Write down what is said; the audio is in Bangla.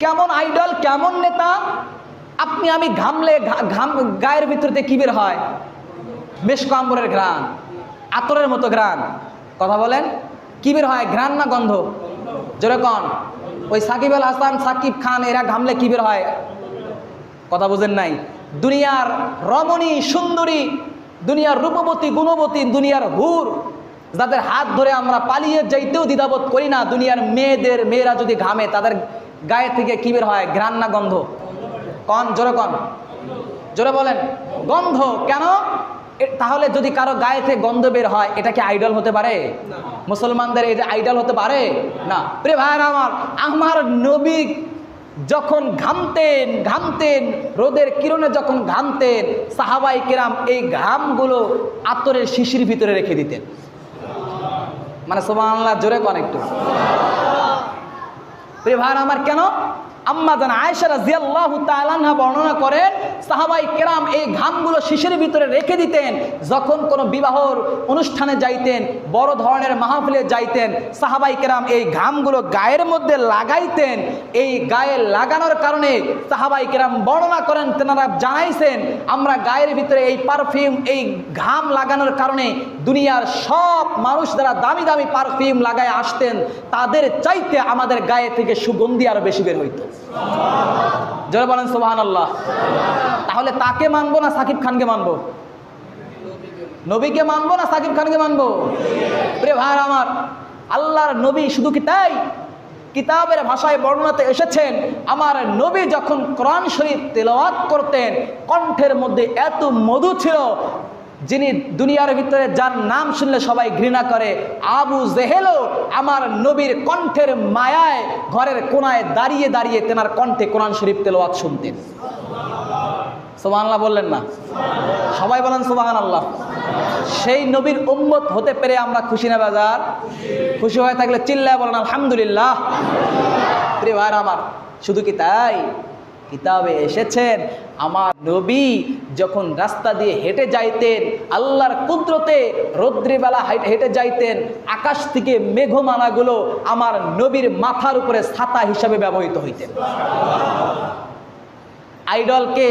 কেমন আইডল, কেমন নেতা? আপনি আমি ঘামলে গায়ের ভিতরতে কি বের হয়? মেশক আম্বরের ঘ্রাণ, আতরের মতো ঘ্রাণ। কথা বলেন, কি বের হয়? ঘ্রাণ না গন্ধ? যেরকম ওই সাকিব আল হাসান, সাকিব খান, এরা ঘামলে কি বের হয়? কথা বুঝেন নাই? দুনিয়ার রমণী সুন্দরী, দুনিয়ার রূপবতী গুণবতী, দুনিয়ার হুর, যাদের হাত ধরে আমরা পালিয়ে যাইতেও দ্বিধাবোধ করি না, দুনিয়ার মেয়েরা যদি ঘামে তাদের গায়ে থেকে কি বের হয়? ঘ্রাণ না গন্ধ? কন জোরে, কন জোরে বলেন। গন্ধ। কেন? তাহলে যদি কারো গায়ে থেকে গন্ধ বের হয়, এটা কি আইডল হতে পারে? মুসলমানদের এটা আইডল হতে পারে না। প্রিয় ভাইরা আমার নবী যখন ঘামতেন রোদের কিরণে যখন ঘামতেন, সাহাবাই কেরাম এই ঘামগুলো আতরের শিশির ভিতরে রেখে দিতেন। মানে সুবহানাল্লাহ, জোরে কন একটু। প্রিয় ভাইরা আমার, কেন? আম্মা জান আয়েশা রাদিয়াল্লাহু তাআলা আনহা বর্ণনা করেন, সাহাবাই কেরাম এই ঘামগুলো শিশির ভিতরে রেখে দিতেন। যখন কোনো বিবাহর অনুষ্ঠানে যাইতেন, বড় ধরনের মাহফিলে যাইতেন, সাহাবাই কেরাম এই ঘামগুলো গায়ের মধ্যে লাগাইতেন। এই গায়ে লাগানোর কারণে সাহাবাই কেরাম বর্ণনা করেন, তেনারা জানাইছেন, আমরা গায়ের ভিতরে এই পারফিউম, এই ঘাম লাগানোর কারণে দুনিয়ার সব মানুষ যারা দামি দামি পারফিউম লাগায় আসতেন, তাদের চাইতে আমাদের গায়ে থেকে সুগন্ধি আরো বেশি বের হইতো। যারা বলেন সুবহানাল্লাহ। তাহলে তাকে মানবো না সাকিব খানকে মানবো? নবীকে মানবো না সাকিব খানকে মানবো? প্রিয় ভাইরা আমার, আল্লাহর নবী শুধু কি তাই? কিতাবের ভাষায় বর্ণনাতে এসেছেন, আমার নবী যখন কোরআন শরীফ তেলাওয়াত করতেন, কণ্ঠের মধ্যে এত মধু ছিল, যিনি দুনিয়ার ভিতরে যার নাম শুনলে সবাই ঘৃণা করে, আবু জেহেলও আমার নবীর কণ্ঠের মায়ায় ঘরের কোনায় দাঁড়িয়ে দাঁড়িয়ে তেনার কণ্ঠে কোরআন শরীফ তেলাওয়াত শুনতেন। সুবহানাল্লাহ বললেন না? সবাই বলেন সুবহানাল্লাহ। সেই নবীর উম্মত হতে পেরে আমরা খুশি না বাজার? খুশি হয়ে থাকলে চিল্লায় বলেন আলহামদুলিল্লাহ। প্রিয় ভাইরা আমার, শুধু কি তাই? কিতাবে এসেছেন, আমার নবী যখন রাস্তা দিয়ে হেঁটে যাইতেন, আল্লাহর কুদরতে রৌদ্রবেলা হেঁটে যাইতেন, আকাশ থেকে মেঘমালাগুলো আমার নবীর মাথার উপরে ছাতা হিসাবে ব্যবহৃত হইতেন। আইডলকে